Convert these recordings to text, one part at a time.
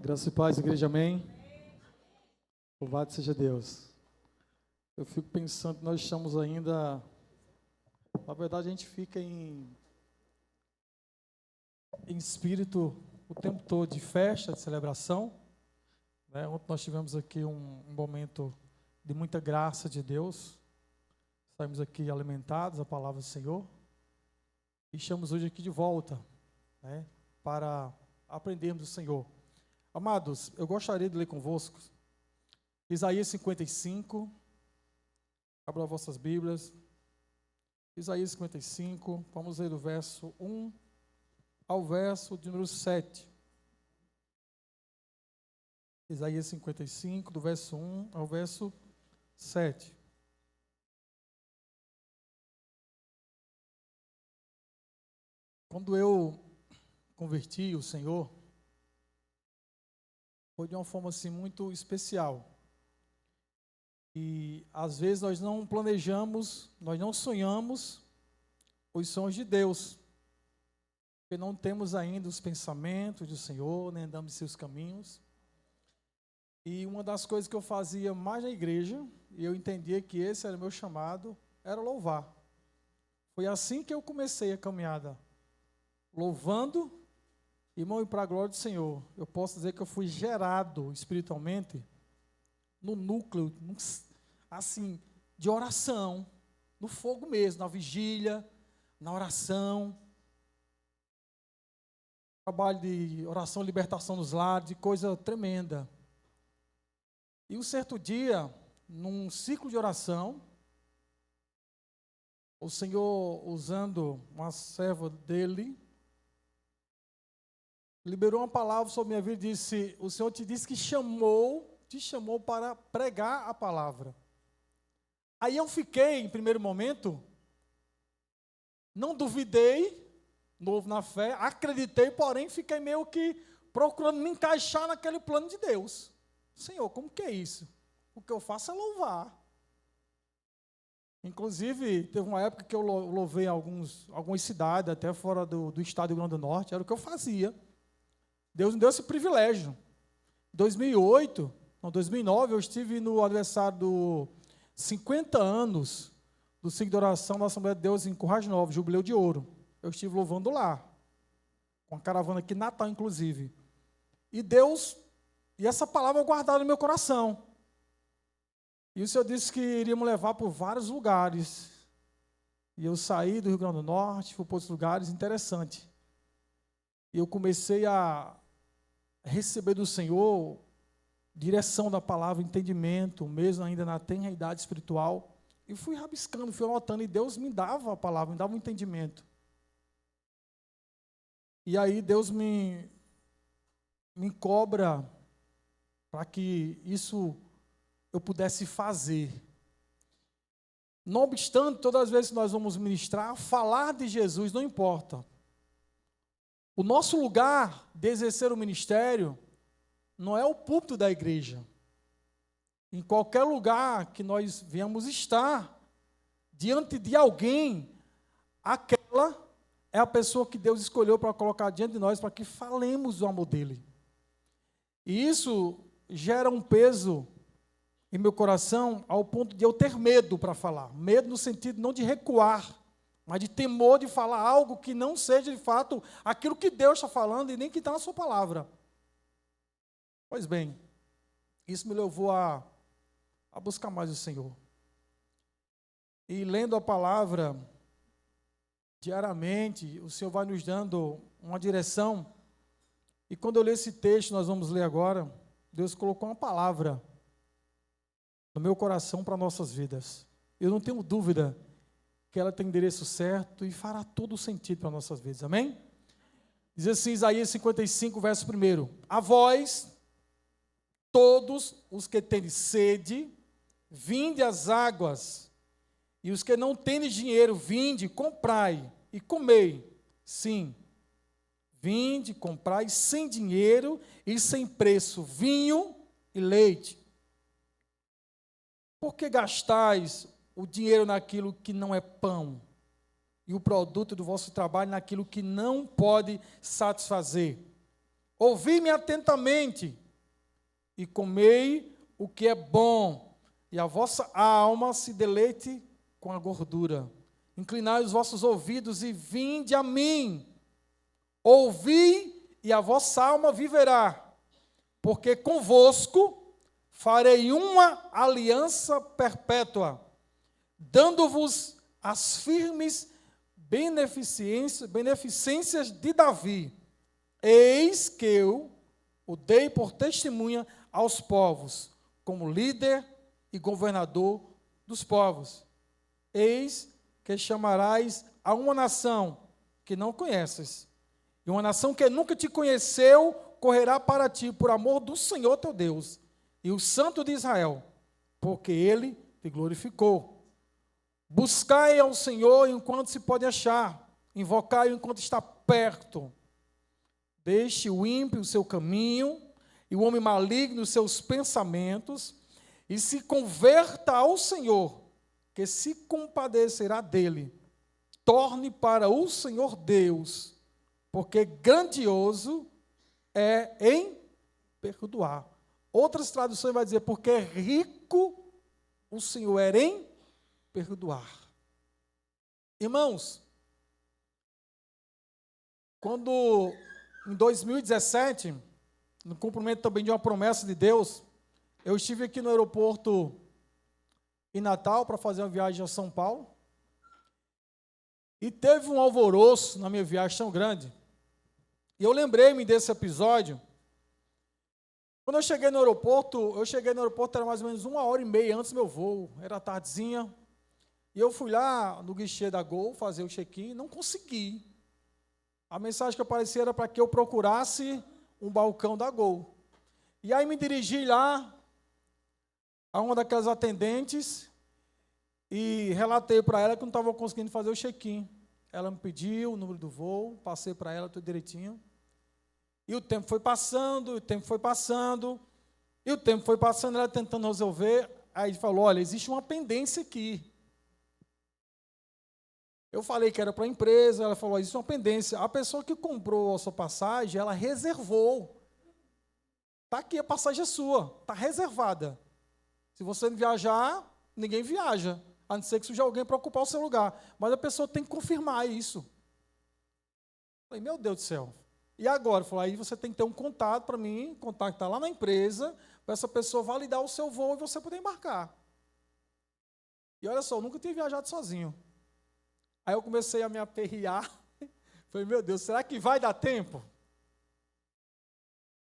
Graça e paz, igreja, amém? Louvado seja Deus. Eu fico pensando que nós estamos ainda, na verdade a gente fica em espírito o tempo todo de festa, de celebração, né? Ontem nós tivemos aqui um momento de muita graça de Deus, saímos aqui alimentados, a palavra do Senhor, e estamos hoje aqui de volta, né, para aprendermos do Senhor. Amados, eu gostaria de ler convosco Isaías 55, abra vossas Bíblias, Isaías 55, vamos ler do verso 1 ao verso de número 7. Isaías 55, do verso 1 ao verso 7. Quando eu converti o Senhor, foi de uma forma assim muito especial. E às vezes nós não planejamos, nós não sonhamos os sonhos de Deus, porque não temos ainda os pensamentos do Senhor, nem andamos em seus caminhos. E uma das coisas que eu fazia mais na igreja, e eu entendia que esse era o meu chamado, era louvar. Foi assim que eu comecei a caminhada, louvando. Irmão, e para a glória do Senhor, eu posso dizer que eu fui gerado espiritualmente no núcleo, assim, de oração, no fogo mesmo, na vigília, na oração, trabalho de oração, libertação nos lares, de coisa tremenda. E um certo dia, num ciclo de oração, o Senhor, usando uma serva dele, liberou uma palavra sobre minha vida e disse: o Senhor te disse que te chamou para pregar a palavra. Aí eu fiquei, em primeiro momento, não duvidei, novo na fé, acreditei, porém fiquei meio que procurando me encaixar naquele plano de Deus. Senhor, como que é isso? O que eu faço é louvar. Inclusive, teve uma época que eu louvei algumas cidades, até fora do estado do Rio Grande do Norte, era o que eu fazia. Deus me deu esse privilégio. Em 2009, eu estive no aniversário do 50 anos do ciclo de oração da Assembleia de Deus em Currais Novos, Jubileu de Ouro. Eu estive louvando lá, com a caravana aqui, Natal, inclusive. E essa palavra eu guardava no meu coração. E o Senhor disse que iria me levar por vários lugares. E eu saí do Rio Grande do Norte, fui para outros lugares, interessante. E eu comecei a receber do Senhor direção da palavra, entendimento, mesmo ainda na tenra idade espiritual. E fui rabiscando, fui anotando, e Deus me dava a palavra, me dava um entendimento. E aí Deus me cobra para que isso eu pudesse fazer. Não obstante, todas as vezes que nós vamos ministrar, falar de Jesus não importa. O nosso lugar de exercer o ministério não é o púlpito da igreja. Em qualquer lugar que nós venhamos estar, diante de alguém, aquela é a pessoa que Deus escolheu para colocar diante de nós, para que falemos do amor dele. E isso gera um peso em meu coração, ao ponto de eu ter medo para falar. Medo no sentido não de recuar, mas de temor de falar algo que não seja, de fato, aquilo que Deus está falando e nem que está na sua palavra. Pois bem, isso me levou a buscar mais o Senhor. E lendo a palavra diariamente, o Senhor vai nos dando uma direção. E quando eu ler esse texto, nós vamos ler agora, Deus colocou uma palavra no meu coração para nossas vidas. Eu não tenho dúvida que ela tem endereço certo e fará todo o sentido para nossas vidas, amém? Diz assim, Isaías 55, verso 1: a vós, todos os que tendes sede, vinde às águas, e os que não tendes dinheiro, vinde, comprai e comei. Sim, vinde, comprai sem dinheiro e sem preço, vinho e leite. Por que gastais o dinheiro naquilo que não é pão, e o produto do vosso trabalho naquilo que não pode satisfazer? ouvi-me atentamente, e comei o que é bom, e a vossa alma se deleite com a gordura. Inclinai os vossos ouvidos e vinde a mim. Ouvi, e a vossa alma viverá, porque convosco farei uma aliança perpétua, dando-vos as firmes beneficências de Davi. Eis que eu o dei por testemunha aos povos, como líder e governador dos povos. Eis que chamarás a uma nação que não conheces, e uma nação que nunca te conheceu correrá para ti por amor do Senhor teu Deus, e o Santo de Israel, porque ele te glorificou. Buscai ao Senhor enquanto se pode achar, invocai-o enquanto está perto. Deixe o ímpio o seu caminho, e o homem maligno os seus pensamentos, e se converta ao Senhor, que se compadecerá dele. Torne para o Senhor Deus, porque grandioso é em perdoar. Outras traduções vai dizer, porque rico o Senhor é em perdoar. Irmãos, quando em 2017, no cumprimento também de uma promessa de Deus, eu estive aqui no aeroporto em Natal para fazer uma viagem a São Paulo, e teve um alvoroço na minha viagem tão grande, e eu lembrei-me desse episódio. Quando eu cheguei no aeroporto, era mais ou menos 1h30 antes do meu voo, era tardezinha, e eu fui lá no guichê da Gol fazer o check-in, não consegui. A mensagem que aparecia era para que eu procurasse um balcão da Gol. E aí me dirigi lá a uma daquelas atendentes e relatei para ela que não estava conseguindo fazer o check-in. Ela me pediu o número do voo, passei para ela tudo direitinho. E o tempo foi passando, ela tentando resolver. Aí falou, olha, existe uma pendência aqui. Eu falei que era para a empresa, ela falou, existe uma pendência. A pessoa que comprou a sua passagem, ela reservou. Está aqui, a passagem é sua, está reservada. Se você não viajar, ninguém viaja, a não ser que surja alguém para ocupar o seu lugar. Mas a pessoa tem que confirmar isso. Eu falei, meu Deus do céu. E agora? Eu falei, aí você tem que ter um contato para mim, contactar lá na empresa, para essa pessoa validar o seu voo e você poder embarcar. E olha só, eu nunca tinha viajado sozinho. Aí eu comecei a me aperrear. Falei, meu Deus, será que vai dar tempo?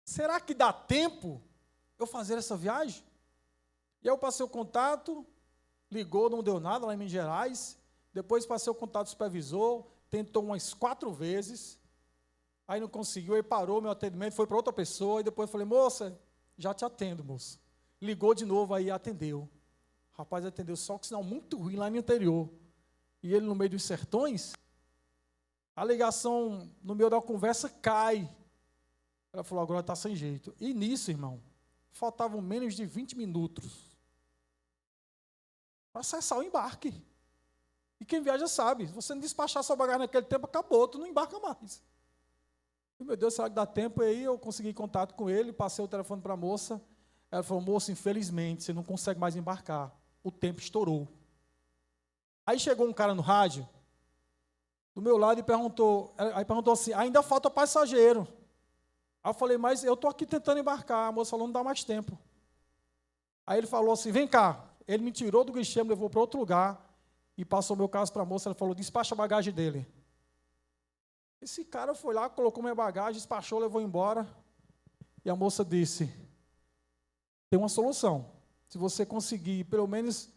Será que dá tempo eu fazer essa viagem? E aí eu passei o contato, ligou, não deu nada lá em Minas Gerais. Depois passei o contato do supervisor, tentou umas 4 vezes. Aí não conseguiu, aí parou meu atendimento, foi para outra pessoa. E depois eu falei, moça, já te atendo, moça. Ligou de novo, aí atendeu. O rapaz atendeu, só que sinal muito ruim lá no interior. E ele no meio dos sertões, a ligação no meio da conversa cai. Ela falou, agora está sem jeito. E nisso, irmão, faltavam menos de 20 minutos para acessar o embarque. E quem viaja sabe, se você não despachar sua bagagem naquele tempo, acabou, tu não embarca mais. E, meu Deus, será que dá tempo? E aí eu consegui contato com ele, passei o telefone para a moça. Ela falou, moça, infelizmente, você não consegue mais embarcar. O tempo estourou. Aí chegou um cara no rádio, do meu lado, e perguntou assim, ainda falta passageiro. Aí eu falei, mas eu estou aqui tentando embarcar. A moça falou, não dá mais tempo. Aí ele falou assim, vem cá. Ele me tirou do guichê, me levou para outro lugar, e passou meu caso para a moça. Ela falou, despacha a bagagem dele. Esse cara foi lá, colocou minha bagagem, despachou, levou embora. E a moça disse, tem uma solução. Se você conseguir, pelo menos,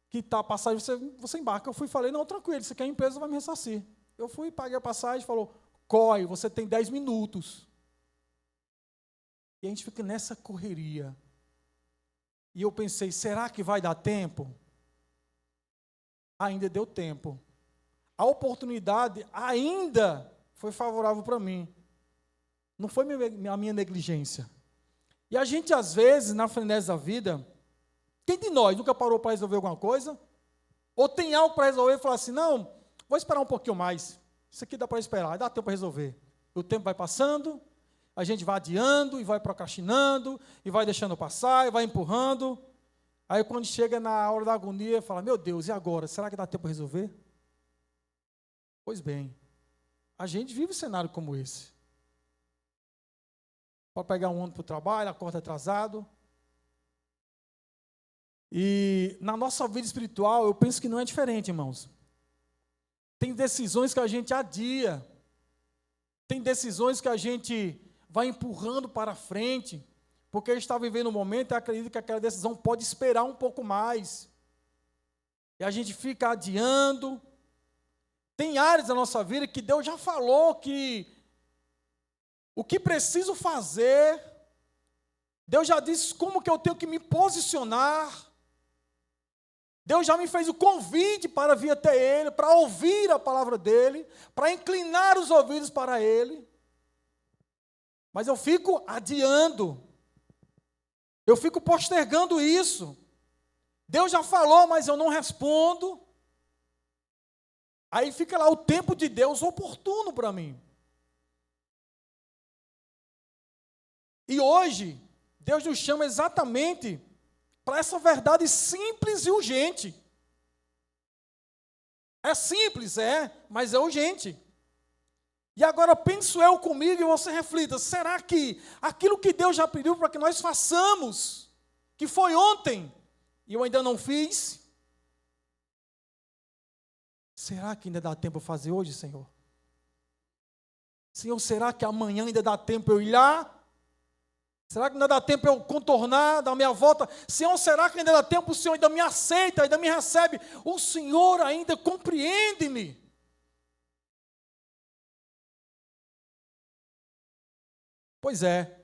quitar a passagem, você embarca. Eu fui e falei, não, tranquilo, isso aqui a empresa vai me ressarcir. Eu fui, paguei a passagem, falou, corre, você tem 10 minutos. E a gente fica nessa correria. E eu pensei, será que vai dar tempo? Ainda deu tempo. A oportunidade ainda foi favorável para mim. Não foi a minha negligência. E a gente, às vezes, na frenesi da vida, quem de nós nunca parou para resolver alguma coisa? Ou tem algo para resolver e falar assim, não, vou esperar um pouquinho mais. Isso aqui dá para esperar, dá tempo para resolver. O tempo vai passando, A gente vai adiando e vai procrastinando, e vai deixando passar, e vai empurrando. Aí quando chega na hora da agonia, fala, meu Deus, e agora? Será que dá tempo para resolver? Pois bem, a gente vive um cenário como esse. Pode pegar um ônibus para o trabalho, acorda atrasado. E na nossa vida espiritual, eu penso que não é diferente, irmãos. Tem decisões que a gente adia. Tem decisões que a gente vai empurrando para frente, porque está vivendo um momento e acredita que aquela decisão pode esperar um pouco mais. E a gente fica adiando. Tem áreas da nossa vida que Deus já falou que o que preciso fazer, Deus já disse como que eu tenho que me posicionar. Deus já me fez o convite para vir até Ele, para ouvir a palavra dEle, para inclinar os ouvidos para Ele. Mas eu fico adiando, eu fico postergando isso. Deus já falou, mas eu não respondo. Aí fica lá o tempo de Deus oportuno para mim. E hoje, Deus nos chama exatamente para essa verdade simples e urgente. É simples, mas é urgente. E agora penso eu comigo e você reflita, será que aquilo que Deus já pediu para que nós façamos, que foi ontem, e eu ainda não fiz, será que ainda dá tempo para fazer hoje, Senhor? Senhor, será que amanhã ainda dá tempo eu ir lá? Será que ainda dá tempo eu contornar, dar minha volta? Senhor, será que ainda dá tempo, o Senhor ainda me aceita, ainda me recebe? O Senhor ainda compreende-me. Pois é,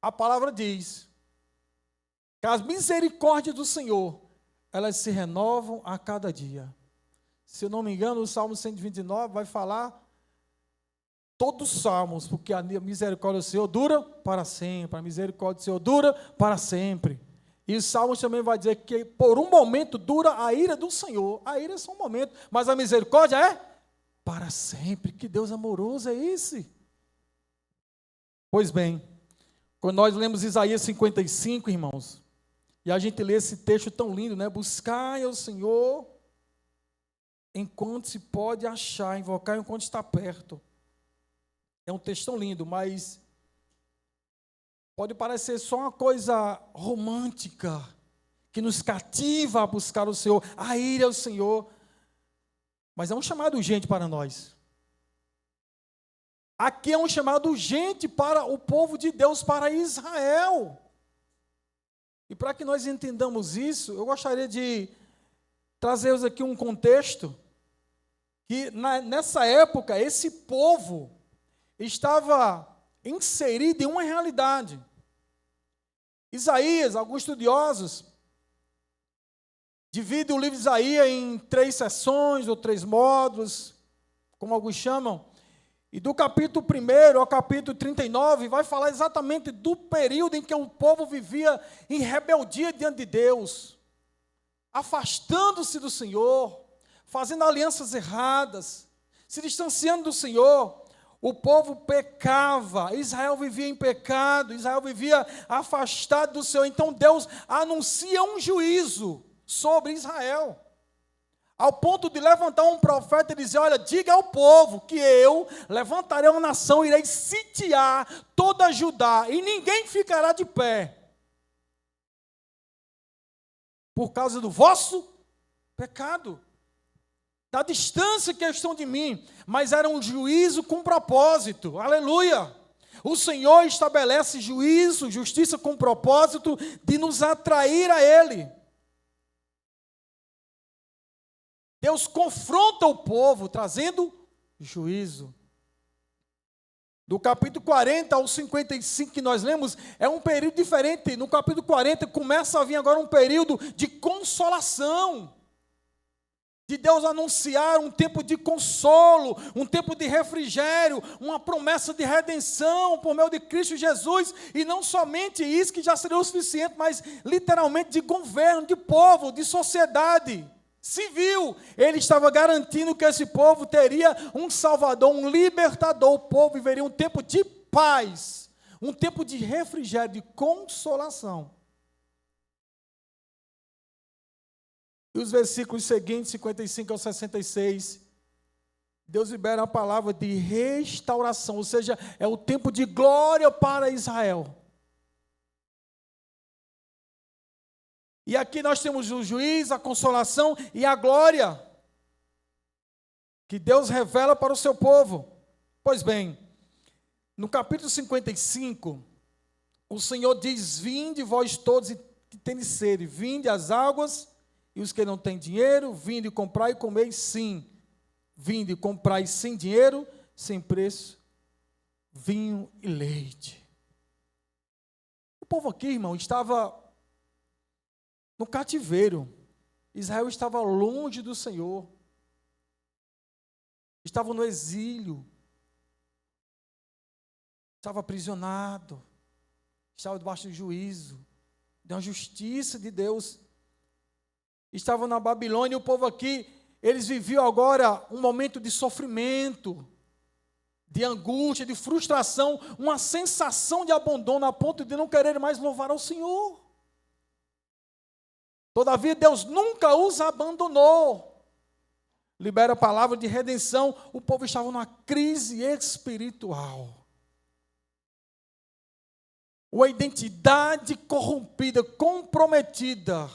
a palavra diz que as misericórdias do Senhor, elas se renovam a cada dia. Se eu não me engano, o Salmo 129 vai falar todos os salmos, porque a misericórdia do Senhor dura para sempre, a misericórdia do Senhor dura para sempre. E os salmos também vai dizer que por um momento dura a ira do Senhor. A ira é só um momento, mas a misericórdia é para sempre. Que Deus amoroso é esse? Pois bem, quando nós lemos Isaías 55, irmãos, e a gente lê esse texto tão lindo, né? Buscai ao Senhor enquanto se pode achar, invocar enquanto está perto. É um texto tão lindo, mas pode parecer só uma coisa romântica, que nos cativa a buscar o Senhor, a ir ao Senhor, mas é um chamado urgente para nós. Aqui é um chamado urgente para o povo de Deus, para Israel. E para que nós entendamos isso, eu gostaria de trazer-vos aqui um contexto, que nessa época, esse povo estava inserido em uma realidade. Isaías, alguns estudiosos, dividem o livro de Isaías em 3 seções, ou 3 módulos, como alguns chamam. E do capítulo 1 ao capítulo 39, vai falar exatamente do período em que o povo vivia em rebeldia diante de Deus, afastando-se do Senhor, fazendo alianças erradas, se distanciando do Senhor. O povo pecava, Israel vivia em pecado, Israel vivia afastado do Senhor. Então Deus anuncia um juízo sobre Israel, ao ponto de levantar um profeta e dizer, olha, diga ao povo que eu levantarei uma nação, irei sitiar toda Judá, e ninguém ficará de pé, por causa do vosso pecado, da distância que estão de mim. Mas era um juízo com propósito, aleluia. O Senhor estabelece juízo, justiça com propósito de nos atrair a Ele. Deus confronta o povo, trazendo juízo. Do capítulo 40 ao 55 que nós lemos, é um período diferente. No capítulo 40 começa a vir agora um período de consolação, de Deus anunciar um tempo de consolo, um tempo de refrigério, uma promessa de redenção por meio de Cristo Jesus, e não somente isso que já seria o suficiente, mas literalmente de governo, de povo, de sociedade civil. Ele estava garantindo que esse povo teria um salvador, um libertador. O povo viveria um tempo de paz, um tempo de refrigério, de consolação. E os versículos seguintes, 55 ao 66, Deus libera a palavra de restauração, ou seja, é o tempo de glória para Israel. E aqui nós temos o juiz, a consolação e a glória que Deus revela para o seu povo. Pois bem, no capítulo 55, o Senhor diz: vinde vós todos que tendes sede, vinde às águas, e os que não têm dinheiro, vinde comprai e comei, sim. Vinde comprai sem dinheiro, sem preço, vinho e leite. O povo aqui, irmão, estava no cativeiro. Israel estava longe do Senhor. Estava no exílio. Estava aprisionado. Estava debaixo do juízo, da justiça de Deus. Estava na Babilônia, e o povo aqui, eles viviam agora um momento de sofrimento, de angústia, de frustração, uma sensação de abandono a ponto de não querer mais louvar ao Senhor. Todavia, Deus nunca os abandonou. Libera a palavra de redenção. O povo estava numa crise espiritual. Uma identidade corrompida, comprometida,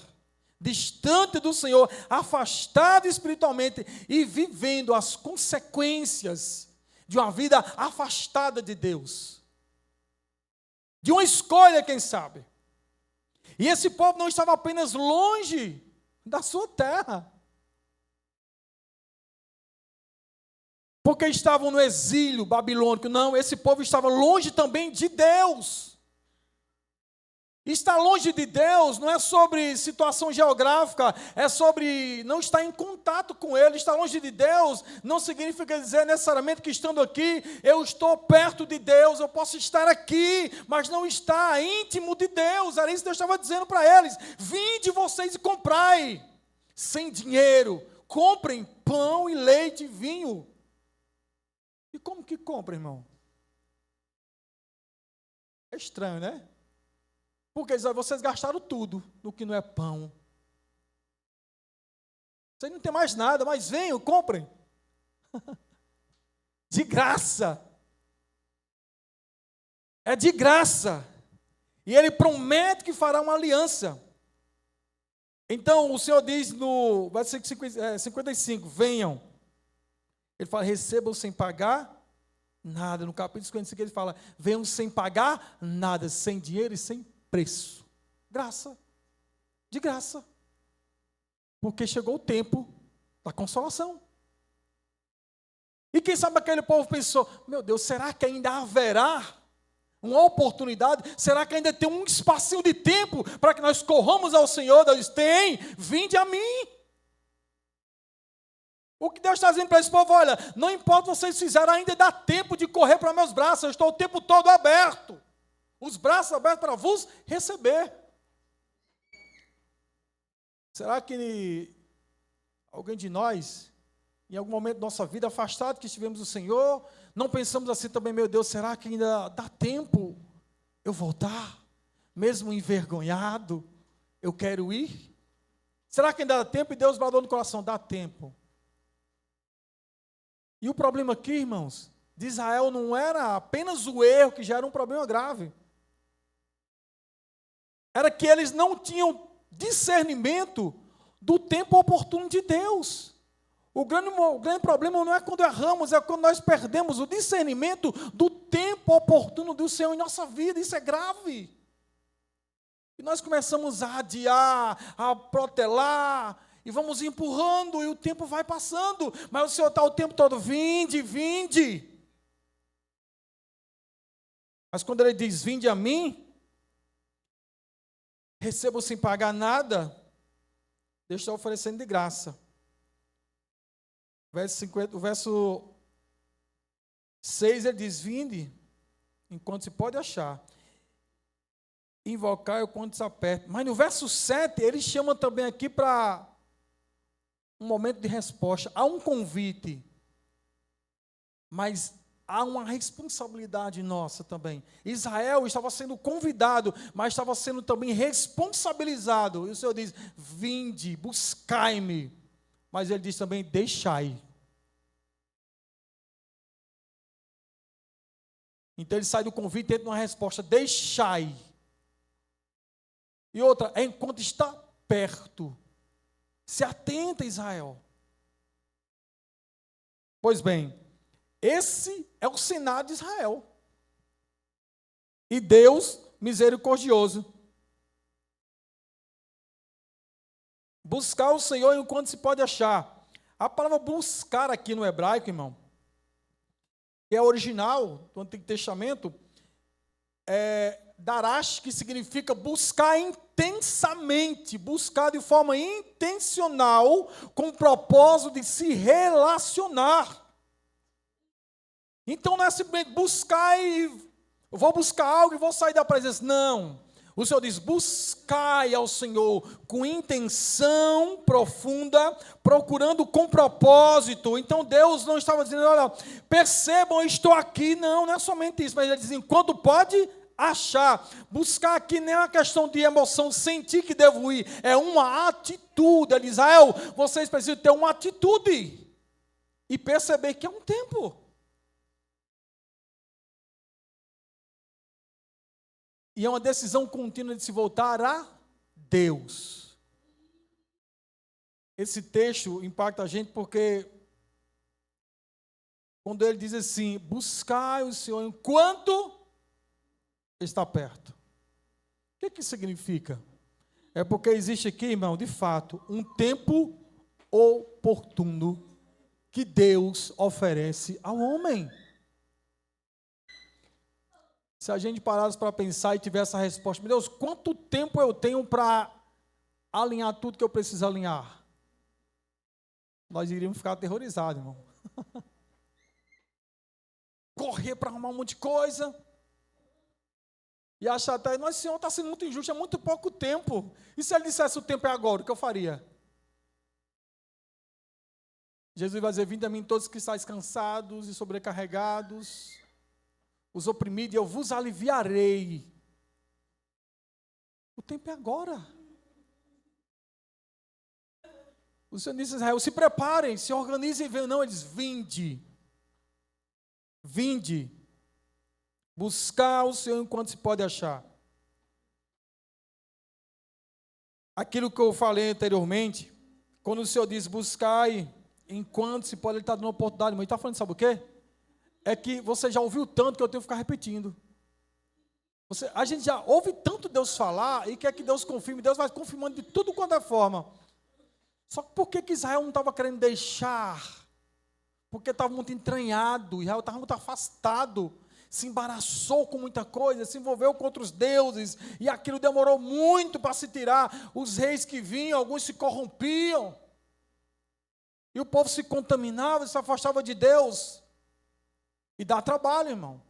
distante do Senhor, afastado espiritualmente e vivendo as consequências de uma vida afastada de Deus. De uma escolha, quem sabe. E esse povo não estava apenas longe da sua terra, porque estavam no exílio babilônico. Não, esse povo estava longe também de Deus. Estar longe de Deus não é sobre situação geográfica, é sobre não estar em contato com Ele. Estar longe de Deus não significa dizer necessariamente que estando aqui, eu estou perto de Deus, eu posso estar aqui, mas não estar íntimo de Deus. Era isso que Deus estava dizendo para eles: vinde vocês e comprai, sem dinheiro, comprem pão e leite e vinho. E como que compra, irmão? É estranho, né? Porque vocês gastaram tudo no que não é pão. Vocês não tem mais nada, mas venham, comprem. De graça. É de graça. E Ele promete que fará uma aliança. Então, o Senhor diz no versículo 55, venham. Ele fala, recebam sem pagar nada. No capítulo 55 ele fala, venham sem pagar nada, sem dinheiro e sem preço. Graça. De graça. Porque chegou o tempo da consolação. E quem sabe aquele povo pensou, meu Deus, será que ainda haverá uma oportunidade? Será que ainda tem um espacinho de tempo para que nós corramos ao Senhor? Deus diz, tem, vinde a mim. O que Deus está dizendo para esse povo, olha, não importa o que vocês fizeram, ainda dá tempo de correr para meus braços, eu estou o tempo todo aberto. Os braços abertos para vos receber. Será que alguém de nós, em algum momento da nossa vida, afastado que estivemos do Senhor, não pensamos assim também, meu Deus, será que ainda dá tempo eu voltar? Mesmo envergonhado, eu quero ir? Será que ainda dá tempo? E Deus bradou no coração, dá tempo. E o problema aqui, irmãos, de Israel não era apenas o erro, que já era um problema grave. Era que eles não tinham discernimento do tempo oportuno de Deus. O grande problema não é quando erramos, é quando nós perdemos o discernimento do tempo oportuno do Senhor em nossa vida. Isso é grave. E nós começamos a adiar, a protelar, e vamos empurrando, e o tempo vai passando. Mas o Senhor está o tempo todo, vinde, vinde. Mas quando Ele diz, vinde a mim, recebo sem pagar nada, Deus está oferecendo de graça. O verso 6, ele diz, vinde, enquanto se pode achar. Invocar quando se aperta. Mas no verso 7, ele chama também aqui para um momento de resposta. Há um convite, mas há uma responsabilidade nossa também. Israel estava sendo convidado, mas estava sendo também responsabilizado. E o Senhor diz: vinde, buscai-me. Mas ele diz também: deixai. Então ele sai do convite e entra numa resposta: deixai. E outra, é enquanto está perto. Se atenta, Israel. Pois bem, esse é o cenário de Israel. E Deus misericordioso. Buscar o Senhor enquanto se pode achar. A palavra buscar aqui no hebraico, irmão, que é original do Antigo Testamento, é darash, que significa buscar intensamente, buscar de forma intencional, com o propósito de se relacionar. Então não é simplesmente buscar e eu vou buscar algo e vou sair da presença. Não. O Senhor diz: buscai ao Senhor com intenção profunda, procurando com propósito. Então Deus não estava dizendo: olha, percebam, eu estou aqui. Não, não é somente isso. Mas Ele diz: enquanto pode achar. Buscar aqui nem é uma questão de emoção, sentir que devo ir. É uma atitude. Ele diz: Israel, vocês precisam ter uma atitude. E perceber que é um tempo. E é uma decisão contínua de se voltar a Deus. Esse texto impacta a gente porque quando ele diz assim: buscai o Senhor enquanto está perto. O que significa? É porque existe aqui, irmão, de fato, um tempo oportuno que Deus oferece ao homem. Se a gente parasse para pensar e tivesse a resposta: meu Deus, quanto tempo eu tenho para alinhar tudo que eu preciso alinhar? Nós iríamos ficar aterrorizados, irmão. Correr para arrumar um monte de coisa. E achar até: nossa, Senhor, está sendo muito injusto, é muito pouco tempo. E se Ele dissesse o tempo é agora, o que eu faria? Jesus vai dizer: vinde a mim todos que estáis cansados e sobrecarregados, os oprimidos, e eu vos aliviarei. O tempo é agora. O Senhor disse a Israel: se preparem, se organizem e venham. Não, eles: vinde. Vinde. Buscar o Senhor enquanto se pode achar. Aquilo que eu falei anteriormente, quando o Senhor diz buscai enquanto se pode, Ele está dando uma oportunidade. Mas Ele está falando, sabe o quê? É que você já ouviu tanto que eu tenho que ficar repetindo. A gente já ouve tanto Deus falar e quer que Deus confirme. Deus vai confirmando de tudo quanto é forma. Só que por que Israel não estava querendo deixar? Porque estava muito entranhado, Israel estava muito afastado, se embaraçou com muita coisa, se envolveu com outros deuses, e aquilo demorou muito para se tirar. Os reis que vinham, alguns se corrompiam, e o povo se contaminava, se afastava de Deus. E dá trabalho, irmão.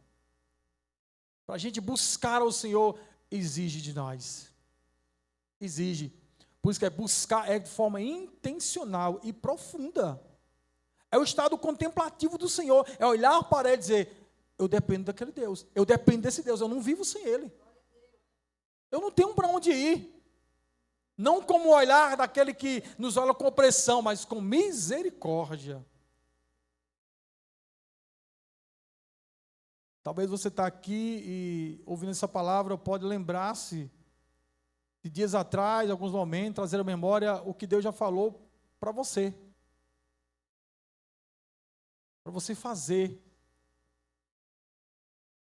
Para a gente buscar ao Senhor, exige de nós. Exige. Por isso que buscar é de forma intencional e profunda. É o estado contemplativo do Senhor. É olhar para Ele e dizer: eu dependo daquele Deus. Eu dependo desse Deus. Eu não vivo sem Ele. Eu não tenho para onde ir. Não como o olhar daquele que nos olha com opressão, mas com misericórdia. Talvez você está aqui e ouvindo essa palavra pode lembrar-se de dias atrás, alguns momentos, trazer à memória o que Deus já falou para você. Para você fazer.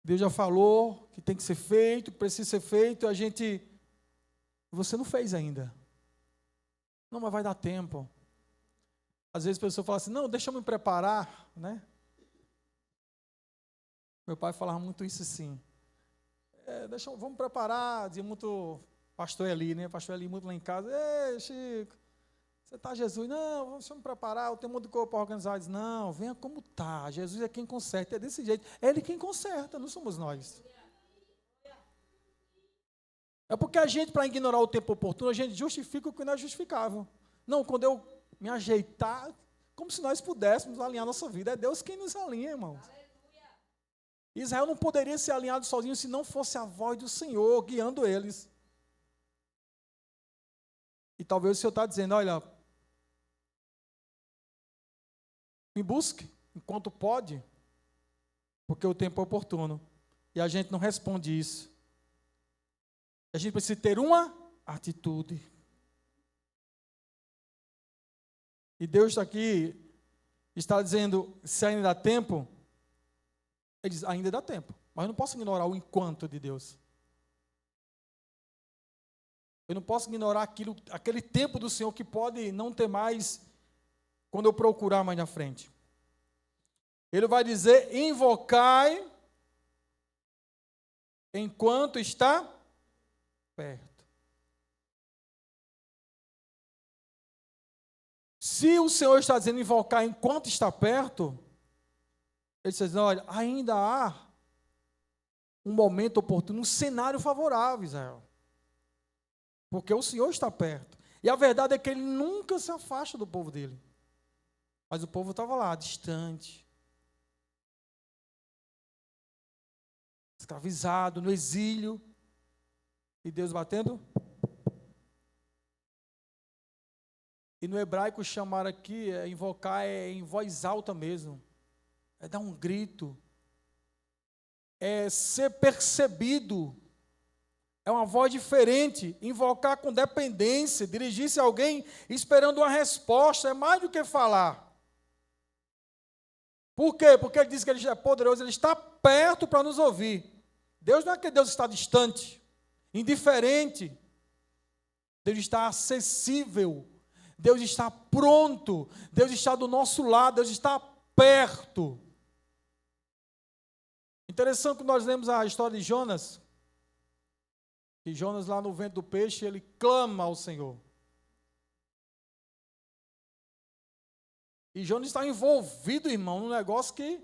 Deus já falou que tem que ser feito, que precisa ser feito, você não fez ainda. Não, mas vai dar tempo. Às vezes a pessoa fala assim: não, deixa eu me preparar, né? Meu pai falava muito isso assim. Vamos preparar, dizia muito pastor Eli, né? Pastor Eli muito lá em casa. Ei, Chico, você está Jesus? Não, vamos me preparar, eu tenho muito corpo para organizar. Diz: não, venha como está. Jesus é quem conserta, é desse jeito. É Ele quem conserta, não somos nós. É porque a gente, para ignorar o tempo oportuno, a gente justifica o que não é justificável. Não, quando eu me ajeitar, como se nós pudéssemos alinhar nossa vida. É Deus quem nos alinha, irmãos. Israel não poderia ser alinhado sozinho se não fosse a voz do Senhor guiando eles. E talvez o Senhor está dizendo, olha, me busque enquanto pode, porque o tempo é oportuno. E a gente não responde isso. A gente precisa ter uma atitude. E Deus está aqui, está dizendo, se ainda dá tempo, Ele diz, ainda dá tempo. Mas eu não posso ignorar o enquanto de Deus. Eu não posso ignorar aquele tempo do Senhor que pode não ter mais quando eu procurar mais na frente. Ele vai dizer, invocai enquanto está perto. Se o Senhor está dizendo invocar enquanto está perto, ele está dizendo, olha, ainda há um momento oportuno, um cenário favorável, Israel. Porque o Senhor está perto. E a verdade é que Ele nunca se afasta do povo dele. Mas o povo estava lá, distante. Escravizado, no exílio. E Deus batendo. E no hebraico chamar aqui, invocar é em voz alta mesmo. É dar um grito. É ser percebido. É uma voz diferente. Invocar com dependência, dirigir-se a alguém esperando uma resposta, é mais do que falar. Por quê? Porque Ele diz que Ele é poderoso, Ele está perto para nos ouvir. Deus não é que Deus está distante, indiferente. Deus está acessível. Deus está pronto. Deus está do nosso lado. Deus está perto. Interessante que nós lemos a história de Jonas. E Jonas lá no ventre do peixe, ele clama ao Senhor. E Jonas está envolvido, irmão, num negócio que...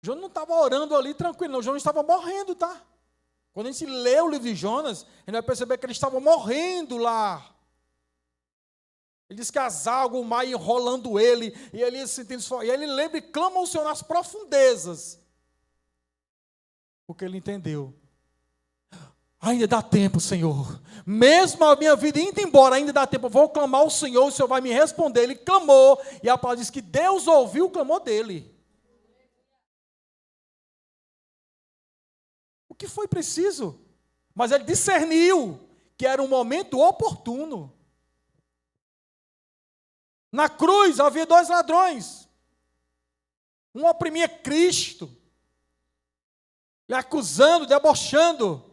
Jonas não estava orando ali tranquilo, não. Jonas estava morrendo, tá? Quando a gente lê o livro de Jonas, a gente vai perceber que ele estava morrendo lá. Ele diz que as águas, o mar enrolando ele, e ele se sentindo só. E ele lembra e clama ao Senhor nas profundezas. Porque ele entendeu. Ainda dá tempo, Senhor. Mesmo a minha vida indo embora, ainda dá tempo. Eu vou clamar ao Senhor, o Senhor vai me responder. Ele clamou, e a palavra diz que Deus ouviu o clamor dele. O que foi preciso? Mas ele discerniu que era um momento oportuno. Na cruz havia 2 ladrões. Um oprimia Cristo, lhe acusando, debochando.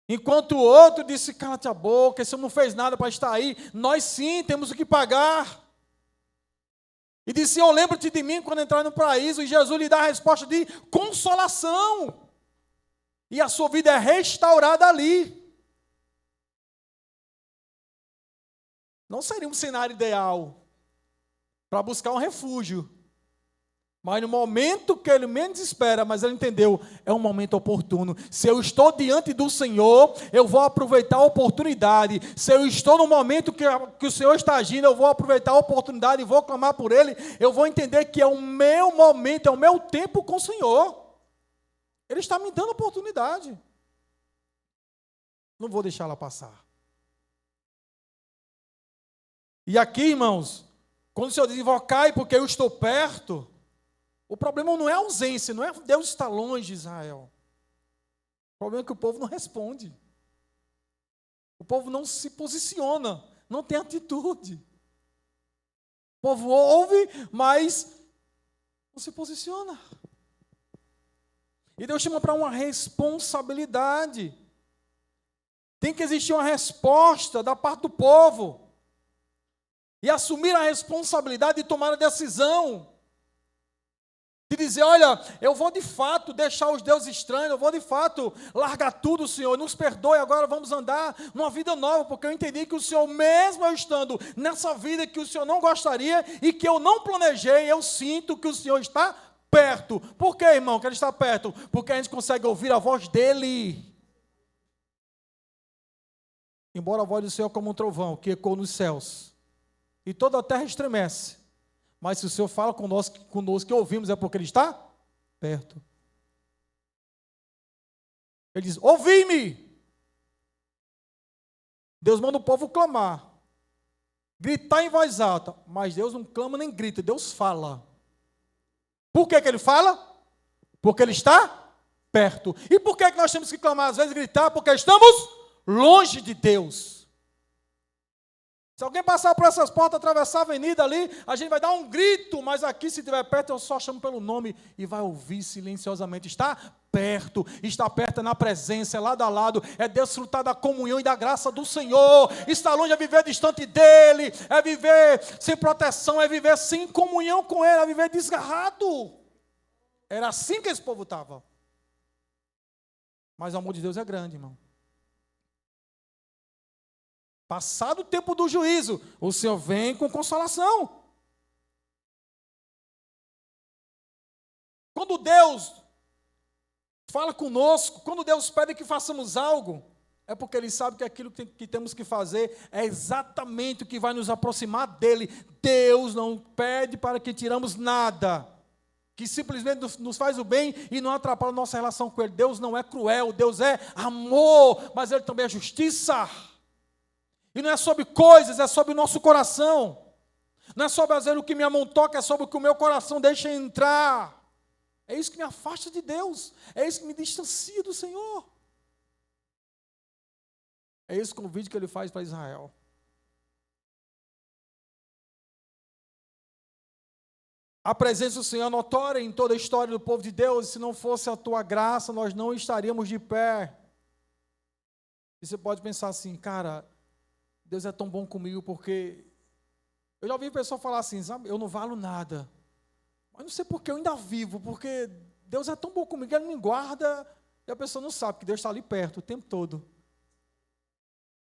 Enquanto o outro disse, cala-te a boca, esse não fez nada para estar aí. Nós sim temos o que pagar. E disse, Senhor, lembra-te de mim quando entrar no paraíso. E Jesus lhe dá a resposta de consolação. E a sua vida é restaurada ali. Não seria um cenário ideal para buscar um refúgio. Mas no momento que ele menos espera, mas ele entendeu, é um momento oportuno. Se eu estou diante do Senhor, eu vou aproveitar a oportunidade. Se eu estou no momento que o Senhor está agindo, eu vou aproveitar a oportunidade e vou clamar por Ele. Eu vou entender que é o meu momento, é o meu tempo com o Senhor. Ele está me dando oportunidade. Não vou deixar ela passar. E aqui, irmãos, quando o Senhor diz, invocai porque eu estou perto, o problema não é a ausência, não é Deus está longe de Israel. O problema é que o povo não responde. O povo não se posiciona, não tem atitude. O povo ouve, mas não se posiciona. E Deus chama para uma responsabilidade. Tem que existir uma resposta da parte do povo. E assumir a responsabilidade de tomar a decisão. De dizer, olha, eu vou de fato deixar os deuses estranhos, eu vou de fato largar tudo, Senhor, nos perdoe, agora vamos andar numa vida nova, porque eu entendi que o Senhor, mesmo eu estando nessa vida que o Senhor não gostaria e que eu não planejei, eu sinto que o Senhor está perto. Por que, irmão, que Ele está perto? Porque a gente consegue ouvir a voz dEle. Embora a voz do Senhor é como um trovão que ecoa nos céus, e toda a terra estremece, Mas se o Senhor fala conosco que ouvimos, é porque Ele está perto. Ele diz, ouvi-me. Deus manda o povo clamar, gritar em voz alta, mas Deus não clama nem grita, Deus fala. Por que Ele fala? Porque Ele está perto. E por que nós temos que clamar, às vezes gritar? Porque estamos longe de Deus. Se alguém passar por essas portas, atravessar a avenida ali, a gente vai dar um grito, mas aqui, se estiver perto, eu só chamo pelo nome e vai ouvir silenciosamente. Está perto, é na presença, é lado a lado, é desfrutar da comunhão e da graça do Senhor. Estar longe é viver distante dEle, é viver sem proteção, é viver sem comunhão com Ele, é viver desgarrado. Era assim que esse povo estava. Mas o amor de Deus é grande, irmão. Passado o tempo do juízo, o Senhor vem com consolação. Quando Deus fala conosco, quando Deus pede que façamos algo, é porque Ele sabe que aquilo que temos que fazer é exatamente o que vai nos aproximar dEle. Deus não pede para que tiramos nada, que simplesmente nos faz o bem e não atrapalha a nossa relação com Ele. Deus não é cruel, Deus é amor, mas Ele também é justiça. E não é sobre coisas, é sobre o nosso coração. Não é sobre fazer o que me amontoca, é sobre o que o meu coração deixa entrar. É isso que me afasta de Deus. É isso que me distancia do Senhor. É esse o convite que Ele faz para Israel. A presença do Senhor é notória em toda a história do povo de Deus. E se não fosse a tua graça, nós não estaríamos de pé. E você pode pensar assim, cara, Deus é tão bom comigo porque... Eu já ouvi pessoa falar assim, sabe, eu não valo nada. Mas não sei porque eu ainda vivo, porque Deus é tão bom comigo, Ele me guarda, e a pessoa não sabe que Deus está ali perto o tempo todo.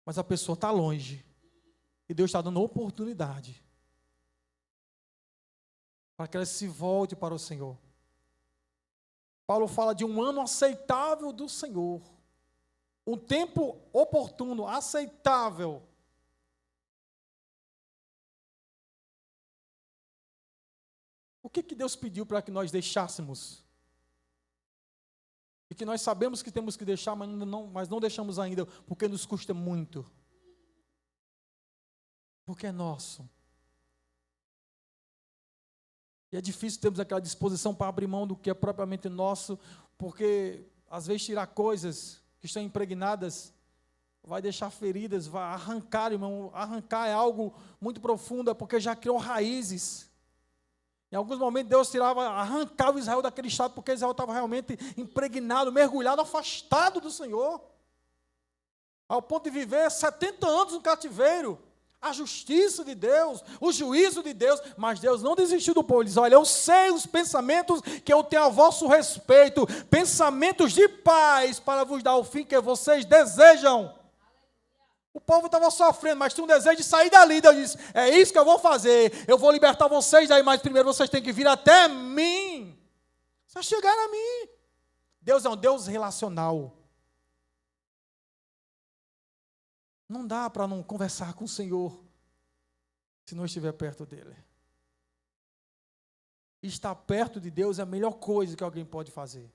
Mas a pessoa está longe. E Deus está dando oportunidade para que ela se volte para o Senhor. Paulo fala de um ano aceitável do Senhor. Um tempo oportuno, aceitável. O que Deus pediu para que nós deixássemos? E que nós sabemos que temos que deixar, mas não deixamos ainda, porque nos custa muito. Porque é nosso. E é difícil termos aquela disposição para abrir mão do que é propriamente nosso, porque às vezes tirar coisas que estão impregnadas vai deixar feridas, vai arrancar, irmão. Arrancar é algo muito profundo, porque já criou raízes. Em alguns momentos Deus arrancava Israel daquele estado, porque Israel estava realmente impregnado, mergulhado, afastado do Senhor. Ao ponto de viver 70 anos no cativeiro. A justiça de Deus, o juízo de Deus, mas Deus não desistiu do povo. Ele diz, olha, eu sei os pensamentos que eu tenho a vosso respeito, pensamentos de paz para vos dar o fim que vocês desejam. O povo estava sofrendo, mas tinha um desejo de sair dali. Deus disse, é isso que eu vou fazer. Eu vou libertar vocês daí, mas primeiro vocês têm que vir até mim. Só chegar a mim. Deus é um Deus relacional. Não dá para não conversar com o Senhor se não estiver perto dEle. Estar perto de Deus é a melhor coisa que alguém pode fazer.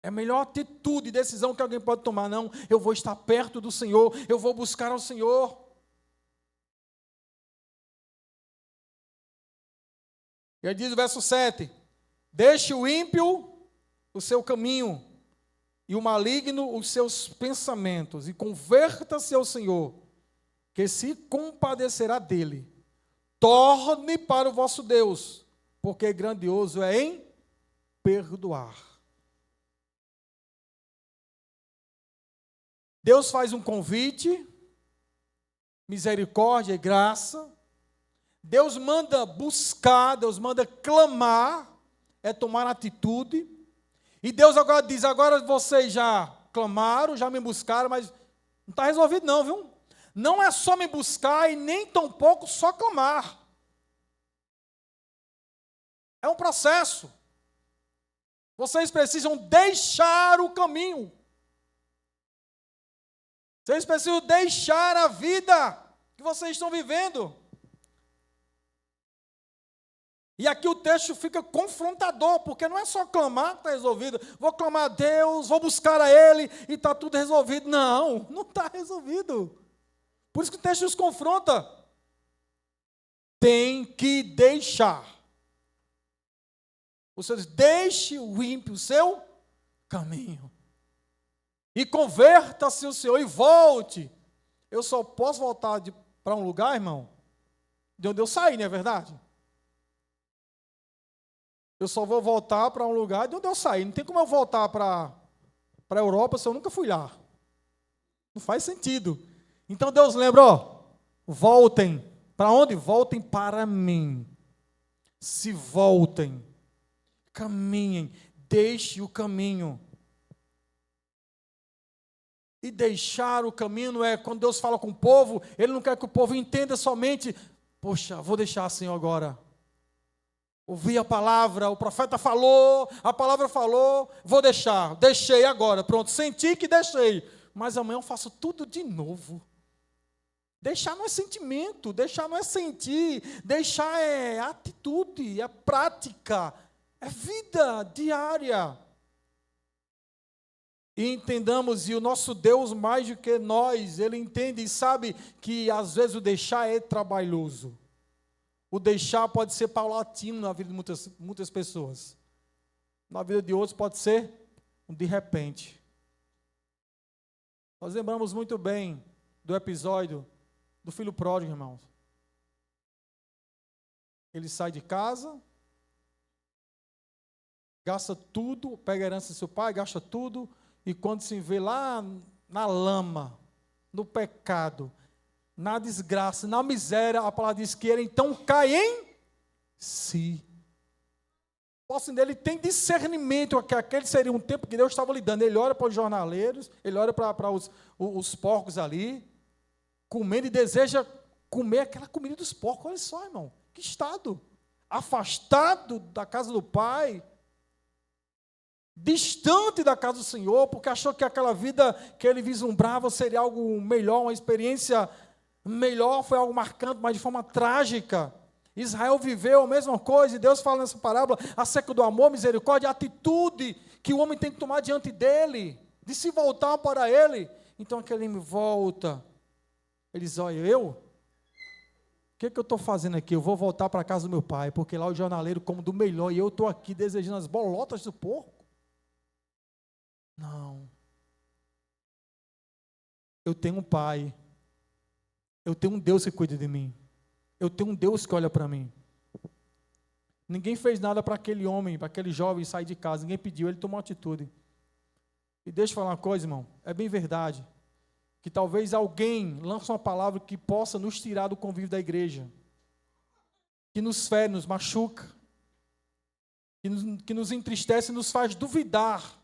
É a melhor atitude e decisão que alguém pode tomar. Não, eu vou estar perto do Senhor, eu vou buscar ao Senhor. E ele diz no verso 7, deixe o ímpio o seu caminho, e o maligno os seus pensamentos, e converta-se ao Senhor, que se compadecerá dele. Torne para o vosso Deus, porque grandioso é em perdoar. Deus faz um convite, misericórdia e graça. Deus manda buscar, Deus manda clamar, é tomar atitude. E Deus agora diz, agora vocês já clamaram, já me buscaram, mas não está resolvido não, viu? Não é só me buscar e nem tampouco só clamar. É um processo. Vocês precisam deixar o caminho. Vocês precisam deixar a vida que vocês estão vivendo. E aqui o texto fica confrontador, porque não é só clamar que está resolvido. Vou clamar a Deus, vou buscar a Ele e está tudo resolvido. Não, não está resolvido. Por isso que o texto nos confronta. Tem que deixar. O Senhor diz, deixe o ímpio o seu caminho. E converta-se o Senhor e volte. Eu só posso voltar para um lugar, irmão, de onde eu saí, não é verdade? Eu só vou voltar para um lugar de onde eu saí. Não tem como eu voltar para a Europa se eu nunca fui lá. Não faz sentido. Então Deus lembra, ó, voltem. Para onde? Voltem para mim. Se voltem. Caminhem. Deixe o caminho. E deixar o caminho não é quando Deus fala com o povo, Ele não quer que o povo entenda somente, poxa, vou deixar Senhor agora. Ouvi a palavra, o profeta falou, a palavra falou, vou deixar. Deixei agora, pronto, senti que deixei. Mas amanhã eu faço tudo de novo. Deixar não é sentimento, deixar não é sentir, deixar é atitude, é prática, é vida diária. E entendamos, e o nosso Deus, mais do que nós, Ele entende e sabe que às vezes o deixar é trabalhoso. O deixar pode ser paulatino na vida de muitas pessoas. Na vida de outros pode ser de repente. Nós lembramos muito bem do episódio do filho pródigo, irmãos. Ele sai de casa, gasta tudo, pega a herança do seu pai, gasta tudo, e quando se vê lá na lama, no pecado, na desgraça, na miséria, a palavra diz que ele então cai em si. Posso entender, ele tem discernimento, que aquele seria um tempo que Deus estava lhe dando. Ele olha para os jornaleiros, ele olha para os porcos ali, comendo e deseja comer aquela comida dos porcos. Olha só, irmão, que estado. Afastado da casa do Pai, distante da casa do Senhor, porque achou que aquela vida que ele vislumbrava seria algo melhor, uma experiência melhor, foi algo marcante, mas de forma trágica. Israel viveu a mesma coisa, e Deus fala nessa parábola acerca do amor, misericórdia, a atitude que o homem tem que tomar diante dele, de se voltar para ele. Então aquele homem volta. Ele diz, olha, o que eu estou fazendo aqui? Eu vou voltar para a casa do meu pai, porque lá o jornaleiro come do melhor, e eu estou aqui desejando as bolotas do porco. Não. Eu tenho um pai. Eu tenho um Deus que cuida de mim. Eu tenho um Deus que olha para mim. Ninguém fez nada para aquele homem, para aquele jovem sair de casa. Ninguém pediu, ele tomou atitude. E deixa eu falar uma coisa, irmão. É bem verdade. Que talvez alguém lance uma palavra que possa nos tirar do convívio da igreja. Que nos fere, nos machuca. Que nos entristece e nos faz duvidar.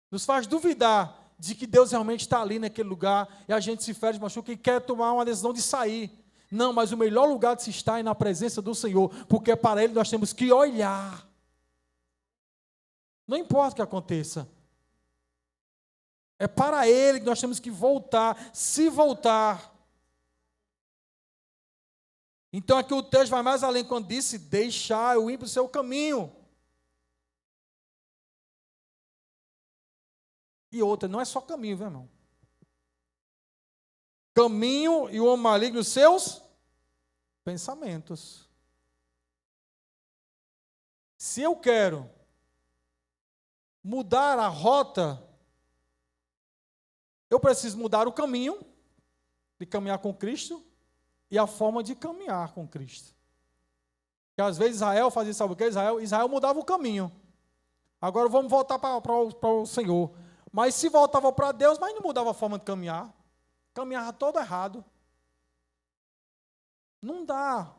Nos faz duvidar de que Deus realmente está ali naquele lugar, e a gente se fere, machuca e quer tomar uma decisão de sair. Não, mas o melhor lugar de se estar é na presença do Senhor, porque para Ele nós temos que olhar. Não importa o que aconteça. É para Ele que nós temos que voltar, se voltar. Então aqui o texto vai mais além, quando disse, deixar o ímpio o seu caminho. E outra, não é só caminho, viu, irmão? Caminho e o homem maligno, seus pensamentos. Se eu quero mudar a rota, eu preciso mudar o caminho de caminhar com Cristo e a forma de caminhar com Cristo. Porque às vezes Israel fazia, sabe o que? Israel mudava o caminho. Agora vamos voltar para o Senhor. Mas se voltava para Deus, mas não mudava a forma de caminhar. Caminhava todo errado. Não dá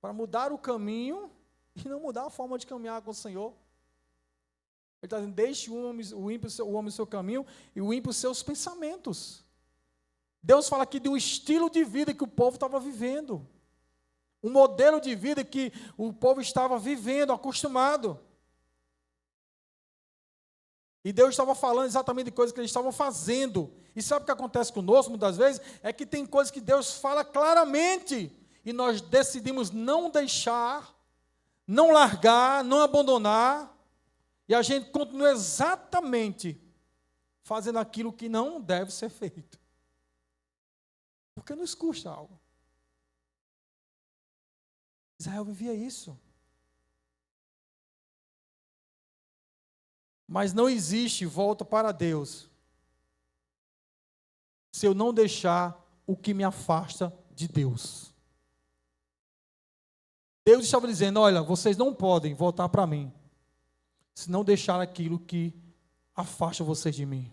para mudar o caminho e não mudar a forma de caminhar com o Senhor. Ele está dizendo, deixe o homem o seu caminho e o ímpio os seus pensamentos. Deus fala aqui de um estilo de vida que o povo estava vivendo. Um modelo de vida que o povo estava vivendo, acostumado. E Deus estava falando exatamente de coisas que eles estavam fazendo. E sabe o que acontece conosco muitas vezes? É que tem coisas que Deus fala claramente. e nós decidimos não deixar, não largar, não abandonar, e a gente continua exatamente fazendo aquilo que não deve ser feito. Porque nos custa algo. Israel vivia isso. Mas não existe volta para Deus se eu não deixar o que me afasta de Deus. Deus estava dizendo, olha, vocês não podem voltar para mim se não deixar aquilo que afasta vocês de mim.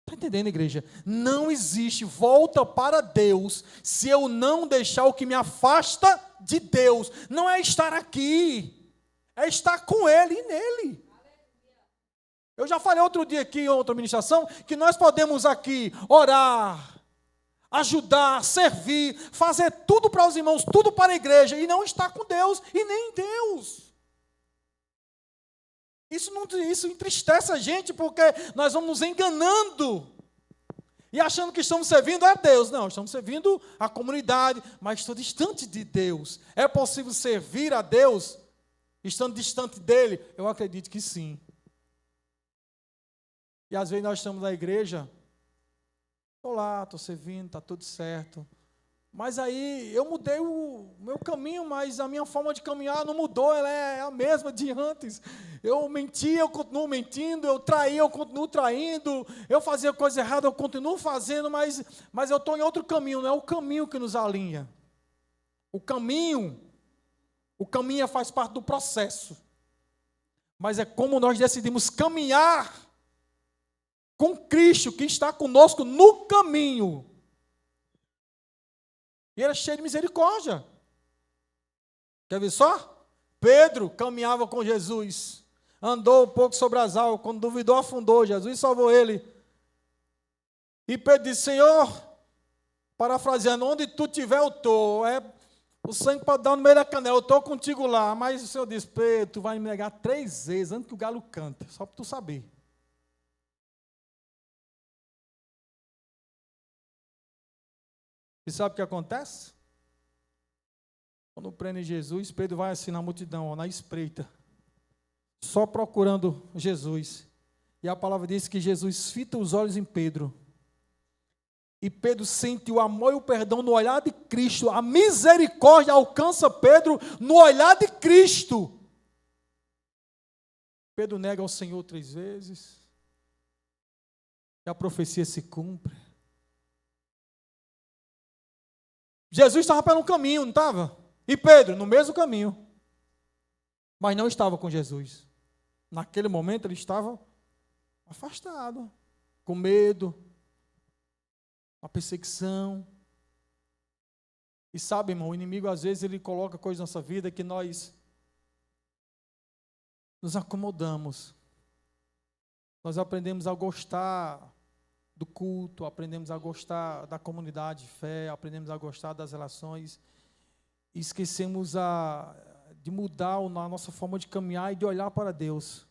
Está entendendo, igreja? Não existe volta para Deus se eu não deixar o que me afasta de Deus. Não é estar aqui, é estar com Ele e nele. Eu já falei outro dia aqui em outra ministração que nós podemos aqui orar, ajudar, servir, fazer tudo para os irmãos, tudo para a igreja e não estar com Deus e nem em Deus. Isso entristece a gente porque nós vamos nos enganando e achando que estamos servindo a Deus. Não, estamos servindo a comunidade, mas estou distante de Deus. É possível servir a Deus estando distante dele? Eu acredito que sim. E às vezes nós estamos na igreja, estou lá, estou servindo, está tudo certo. Mas aí eu mudei o meu caminho, mas a minha forma de caminhar não mudou, ela é a mesma de antes. Eu mentia, eu continuo mentindo, eu traía, eu continuo traindo, eu fazia coisa errada, eu continuo fazendo, mas eu estou em outro caminho, não é o caminho que nos alinha. O caminho faz parte do processo. Mas é como nós decidimos caminhar com Cristo, que está conosco no caminho. E ele é cheio de misericórdia. Quer ver só? Pedro caminhava com Jesus, andou um pouco sobre as águas, quando duvidou, afundou, Jesus salvou ele. E Pedro disse, Senhor, parafraseando, onde tu estiver eu estou, o sangue pode dar no meio da canela, eu estou contigo lá. Mas o Senhor disse, Pedro, tu vai me negar 3 vezes antes que o galo canta, só para tu saber. E sabe o que acontece? Quando prendem Jesus, Pedro vai assim na multidão, na espreita, só procurando Jesus. E a palavra diz que Jesus fita os olhos em Pedro. E Pedro sente o amor e o perdão no olhar de Cristo. A misericórdia alcança Pedro no olhar de Cristo. Pedro nega ao Senhor 3 vezes. E a profecia se cumpre. Jesus estava pelo caminho, não estava? E Pedro, no mesmo caminho. Mas não estava com Jesus. Naquele momento ele estava afastado, com medo, uma perseguição. E sabe, irmão, o inimigo às vezes ele coloca coisas na nossa vida que nós nos acomodamos. Nós aprendemos a gostar do culto, aprendemos a gostar da comunidade de fé, aprendemos a gostar das relações e esquecemos de mudar a nossa forma de caminhar e de olhar para Deus.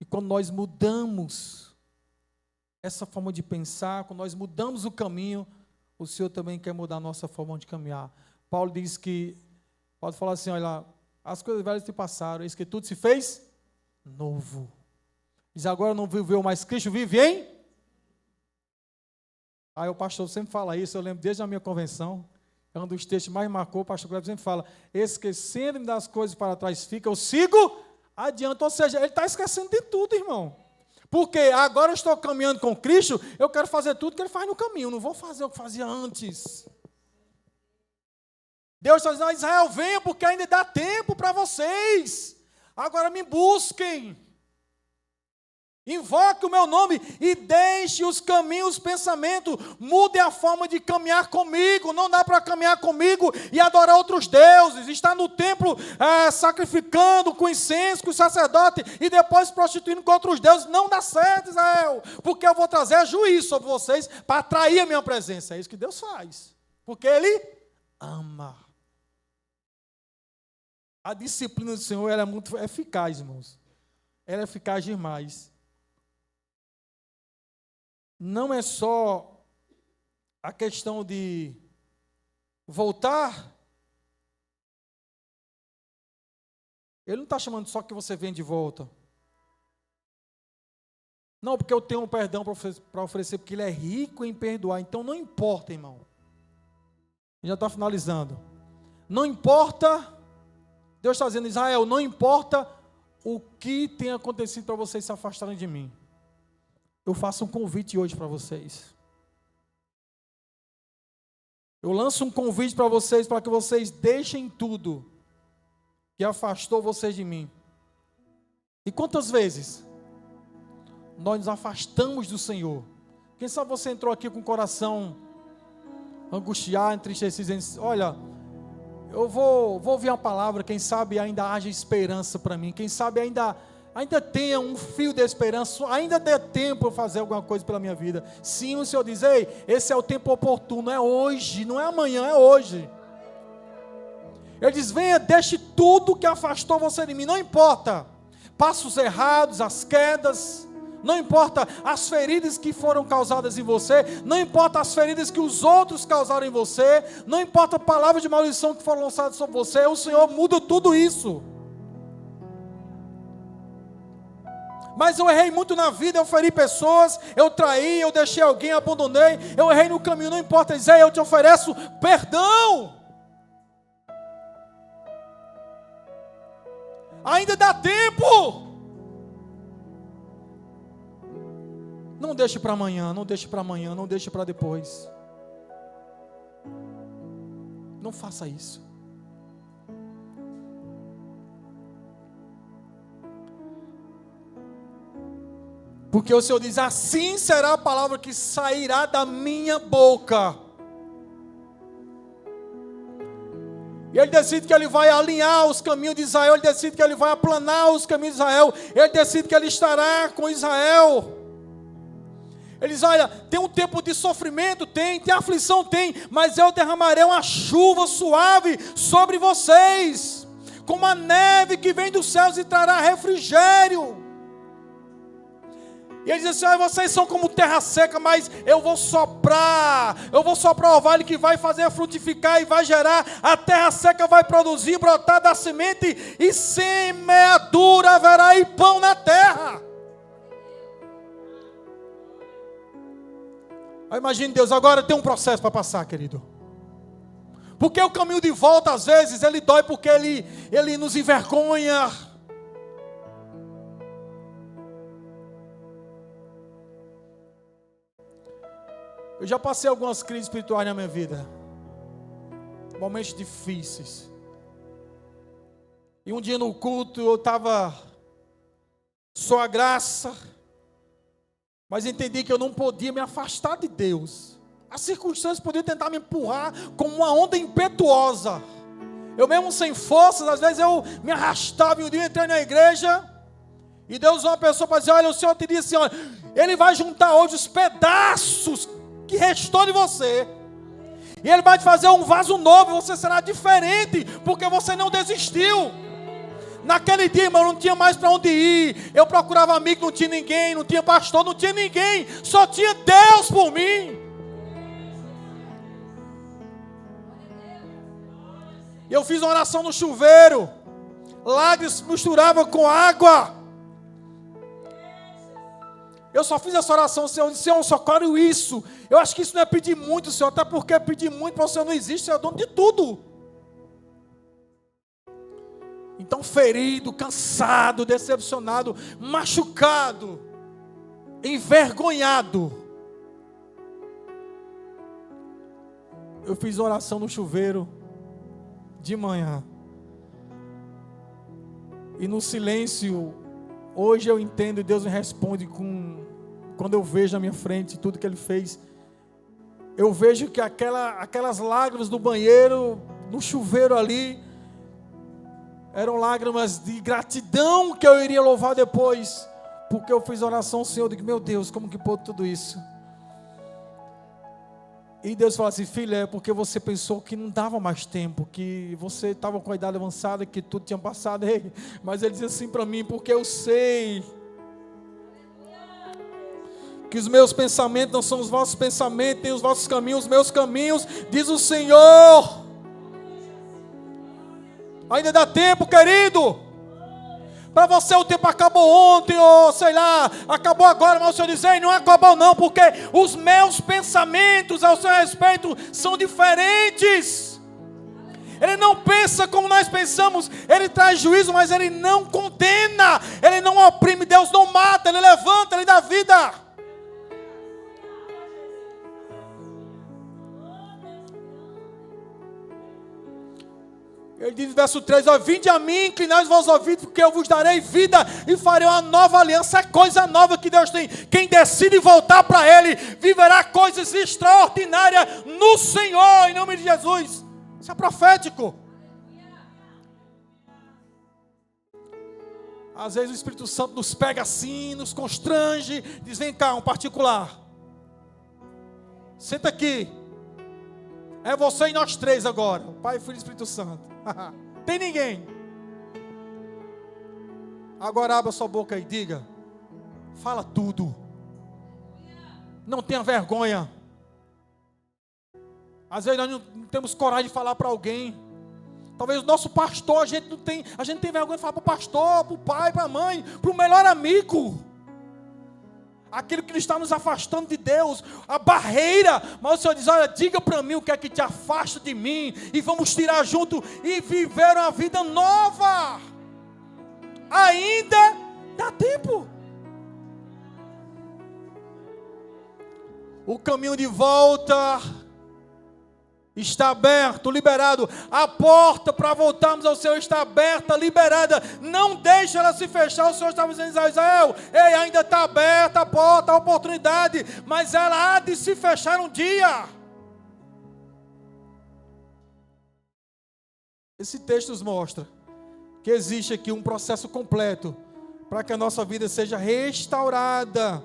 E quando nós mudamos essa forma de pensar, quando nós mudamos o caminho, o Senhor também quer mudar a nossa forma de caminhar. Paulo diz que, pode falar assim, olha, as coisas velhas se passaram, eis que tudo se fez novo. Diz, agora não viveu mais Cristo, vive em? Aí o pastor sempre fala isso, eu lembro desde a minha convenção, é um dos textos que mais marcou, o pastor Cleber sempre fala, esquecendo-me das coisas para trás fica, eu sigo adiante, ou seja, ele está esquecendo de tudo, irmão. Porque agora eu estou caminhando com Cristo, eu quero fazer tudo que ele faz no caminho, não vou fazer o que fazia antes. Deus está dizendo, Israel, venha porque ainda dá tempo para vocês, agora me busquem. Invoque o meu nome e deixe os caminhos, os pensamentos, mude a forma de caminhar comigo. Não dá para caminhar comigo e adorar outros deuses, estar no templo sacrificando com incenso, com o sacerdote e depois prostituindo com outros deuses. Não dá certo, Israel, porque eu vou trazer juízo sobre vocês para atrair a minha presença. É isso que Deus faz, porque Ele ama. A disciplina do Senhor ela é muito eficaz, irmãos. Ela é eficaz demais. Não é só a questão de voltar, Ele não está chamando só que você venha de volta. Não, porque eu tenho um perdão para oferecer, porque Ele é rico em perdoar. Então não importa, irmão. Já está finalizando. Não importa, Deus está dizendo, Israel, não importa o que tenha acontecido para vocês se afastarem de mim. Eu faço um convite hoje para vocês. Eu lanço um convite para vocês, para que vocês deixem tudo que afastou vocês de mim. E quantas vezes nós nos afastamos do Senhor? Quem sabe você entrou aqui com o coração angustiado, entristecido, dizendo, olha, eu vou ouvir uma palavra, quem sabe ainda haja esperança para mim, quem sabe ainda tenha um fio de esperança, ainda dê tempo de fazer alguma coisa pela minha vida. Sim, o Senhor diz, ei, esse é o tempo oportuno, é hoje, não é amanhã, é hoje. Ele diz, venha, deixe tudo que afastou você de mim, não importa, passos errados, as quedas, não importa as feridas que foram causadas em você, não importa as feridas que os outros causaram em você, não importa palavras de maldição que foram lançadas sobre você, o Senhor muda tudo isso. Mas eu errei muito na vida, eu feri pessoas, eu traí, eu deixei alguém, abandonei, eu errei no caminho, não importa, Zé, eu te ofereço perdão. Ainda dá tempo. Não deixe para amanhã, não deixe para amanhã, não deixe para depois. Não faça isso. Porque o Senhor diz, assim será a palavra que sairá da minha boca. E Ele decide que Ele vai alinhar os caminhos de Israel, Ele decide que Ele vai aplanar os caminhos de Israel, Ele decide que Ele estará com Israel. Ele diz, olha, tem um tempo de sofrimento, tem aflição, tem, mas eu derramarei uma chuva suave sobre vocês, como a neve que vem dos céus e trará refrigério. E ele diz assim, vocês são como terra seca, mas eu vou soprar o vale que vai fazer frutificar e vai gerar, a terra seca vai produzir, brotar da semente, e semeadura haverá e pão na terra. Imagine Deus, agora tem um processo para passar, querido. Porque o caminho de volta, às vezes, ele dói porque ele nos envergonha. Eu já passei algumas crises espirituais na minha vida. Momentos difíceis. E um dia no culto eu estava só a graça. Mas entendi que eu não podia me afastar de Deus. As circunstâncias podiam tentar me empurrar como uma onda impetuosa. Eu mesmo sem forças, às vezes eu me arrastava. E um dia eu entrei na igreja. E Deus usou uma pessoa para dizer, olha, o Senhor te disse, olha, Ele vai juntar hoje os pedaços que restou de você, e Ele vai te fazer um vaso novo, e você será diferente, porque você não desistiu. Naquele dia, irmão, não tinha mais para onde ir, eu procurava amigo, não tinha ninguém, não tinha pastor, não tinha ninguém, só tinha Deus por mim. Eu fiz uma oração no chuveiro, lágrimas misturavam com água. Eu só fiz essa oração, Senhor, disse, Senhor, eu só quero isso. Eu acho que isso não é pedir muito, Senhor, até porque pedir muito para o Senhor não existe, Senhor é dono de tudo. Então, ferido, cansado, decepcionado, machucado, envergonhado, eu fiz oração no chuveiro de manhã. E no silêncio, hoje eu entendo e Deus me responde quando eu vejo na minha frente tudo que Ele fez. Eu vejo que aquelas lágrimas do banheiro, no chuveiro ali, eram lágrimas de gratidão que eu iria louvar depois, porque eu fiz oração ao Senhor, eu digo, meu Deus, como que pôde tudo isso? E Deus fala assim, filha, é porque você pensou que não dava mais tempo, que você estava com a idade avançada, que tudo tinha passado. Mas Ele diz assim para mim, porque eu sei Que os meus pensamentos não são os vossos pensamentos, nem os vossos caminhos, os meus caminhos, diz o Senhor. Ainda dá tempo, querido. Para você o tempo acabou ontem, ou sei lá, acabou agora, mas o Senhor diz: ei, não acabou não, porque os meus pensamentos ao seu respeito são diferentes. Ele não pensa como nós pensamos, Ele traz juízo, mas Ele não condena, Ele não oprime, Deus não mata, Ele levanta, Ele dá vida. Ele diz no verso 3, ó, vinde a mim, inclinai os vossos ouvidos, porque eu vos darei vida e farei uma nova aliança. É coisa nova que Deus tem. Quem decide voltar para Ele, viverá coisas extraordinárias no Senhor, em nome de Jesus. Isso é profético. Às vezes o Espírito Santo nos pega assim, nos constrange, diz: vem cá, um particular. Senta aqui. É você e nós três agora, o Pai, Filho e Espírito Santo. Tem ninguém. Agora abra sua boca e diga. Fala tudo. Não tenha vergonha. Às vezes nós não temos coragem de falar para alguém. Talvez o nosso pastor, a gente não tem vergonha de falar para o pastor, para o pai, para a mãe, para o melhor amigo. Aquilo que está nos afastando de Deus, a barreira. Mas o Senhor diz: olha, diga para mim o que é que te afasta de mim, e vamos tirar junto e viver uma vida nova. Ainda dá tempo. O caminho de volta está aberto, liberado. A porta para voltarmos ao Senhor está aberta, liberada. Não deixe ela se fechar. O Senhor estava dizendo a Israel: ei, ainda está aberta a porta, a oportunidade, mas ela há de se fechar um dia. Esse texto nos mostra que existe aqui um processo completo para que a nossa vida seja restaurada.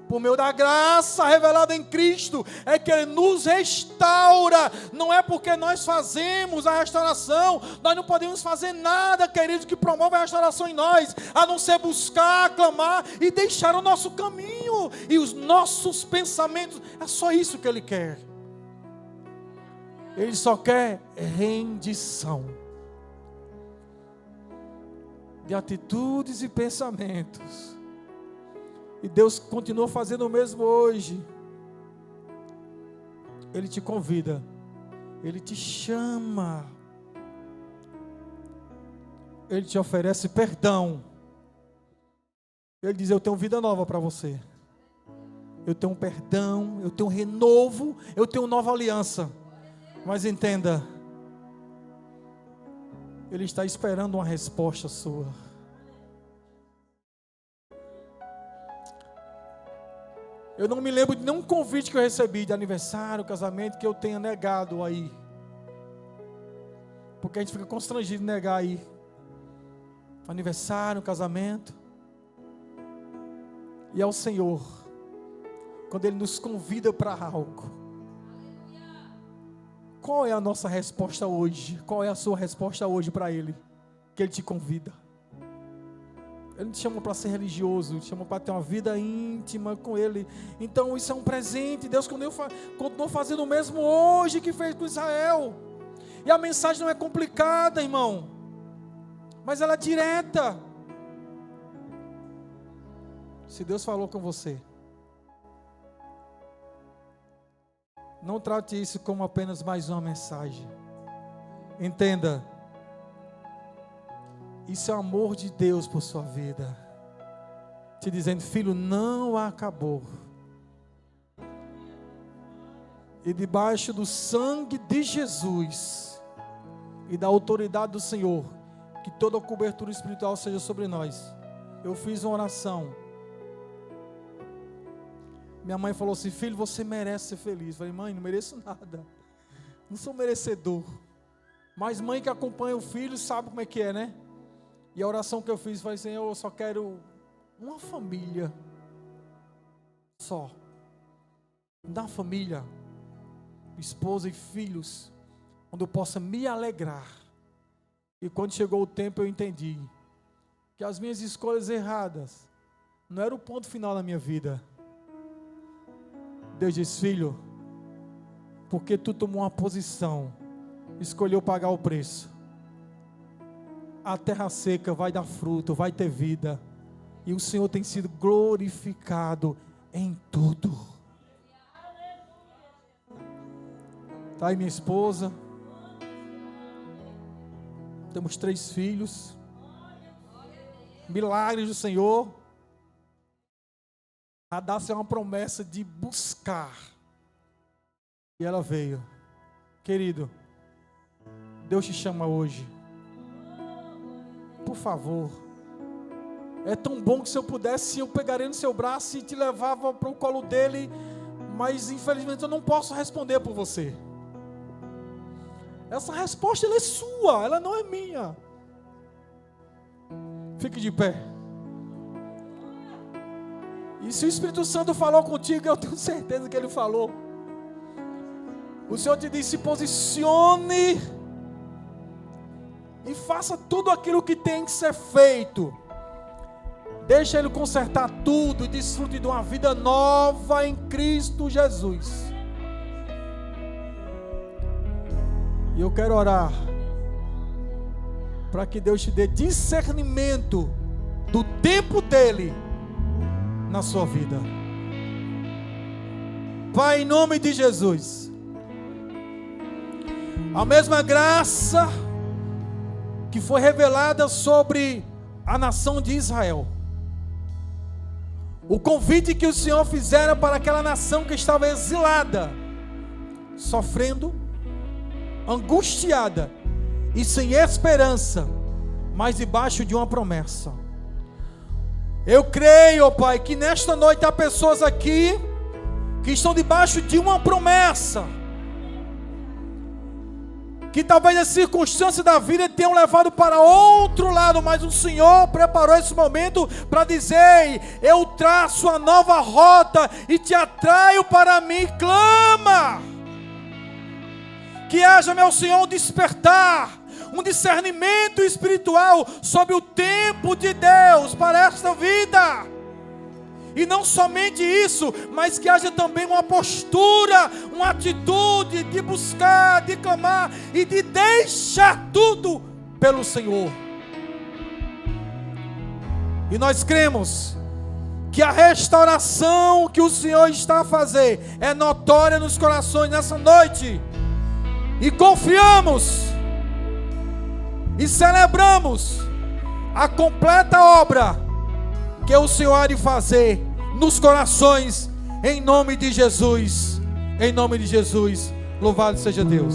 Por meio da graça revelada em Cristo, é que Ele nos restaura. Não é porque nós fazemos a restauração. Nós não podemos fazer nada, querido, que promova a restauração em nós, a não ser buscar, clamar e deixar o nosso caminho e os nossos pensamentos. É só isso que Ele quer. Ele só quer rendição de atitudes e pensamentos. E Deus continua fazendo o mesmo hoje. Ele te convida, Ele te chama, Ele te oferece perdão. Ele diz: eu tenho vida nova para você. Eu tenho perdão, eu tenho renovo, eu tenho nova aliança. Mas entenda, Ele está esperando uma resposta sua. Eu não me lembro de nenhum convite que eu recebi de aniversário, casamento, que eu tenha negado aí. Porque a gente fica constrangido de negar aí. Aniversário, casamento. E é o Senhor, quando Ele nos convida para algo. Qual é a nossa resposta hoje? Qual é a sua resposta hoje para Ele? Que Ele te convida. Ele não te chama para ser religioso, Ele te chama para ter uma vida íntima com Ele. Então isso é um presente. Deus continuou fazendo o mesmo hoje que fez com Israel. E a mensagem não é complicada, irmão, mas ela é direta. Se Deus falou com você, não trate isso como apenas mais uma mensagem. Entenda, isso é o amor de Deus por sua vida, te dizendo: filho, não acabou. E debaixo do sangue de Jesus e da autoridade do Senhor, que toda a cobertura espiritual seja sobre nós. Eu fiz uma oração. Minha mãe falou assim: filho, você merece ser feliz. Eu falei: mãe, não mereço nada, não sou merecedor. Mas mãe que acompanha o filho sabe como é que é, né? E a oração que eu fiz foi: Senhor, eu só quero uma família só. Da família, esposa e filhos, onde eu possa me alegrar. E quando chegou o tempo eu entendi que as minhas escolhas erradas não eram o ponto final da minha vida. Deus diz: filho, porque tu tomou uma posição, escolheu pagar o preço, a terra seca vai dar fruto, vai ter vida, e o Senhor tem sido glorificado em tudo. Está aí minha esposa, temos 3 filhos, milagres do Senhor. A Dácia é uma promessa de buscar, e ela veio. Querido, Deus te chama hoje, por favor. É tão bom que se eu pudesse, eu pegaria no seu braço e te levava para o colo dele, mas infelizmente eu não posso responder por você. Essa resposta ela é sua, ela não é minha. Fique de pé. E se o Espírito Santo falou contigo, eu tenho certeza que ele falou. O Senhor te disse: se posicione e faça tudo aquilo que tem que ser feito. Deixa Ele consertar tudo e desfrute de uma vida nova em Cristo Jesus. E eu quero orar para que Deus te dê discernimento do tempo dEle na sua vida. Pai, em nome de Jesus, a mesma graça que foi revelada sobre a nação de Israel, o convite que o Senhor fizera para aquela nação que estava exilada, sofrendo, angustiada e sem esperança, mas debaixo de uma promessa. Eu creio, ó Pai, que nesta noite há pessoas aqui que estão debaixo de uma promessa, que talvez as circunstâncias da vida tenham levado para outro lado, mas o Senhor preparou esse momento para dizer: eu traço a nova rota e te atraio para mim. Clama, que haja, meu Senhor, um despertar, um discernimento espiritual sobre o tempo de Deus para esta vida. E não somente isso, mas que haja também uma postura, uma atitude de buscar, de clamar e de deixar tudo pelo Senhor. E nós cremos que a restauração que o Senhor está a fazer é notória nos corações nessa noite. E confiamos e celebramos a completa obra que o Senhor há de fazer nos corações, em nome de Jesus. Em nome de Jesus, louvado seja Deus.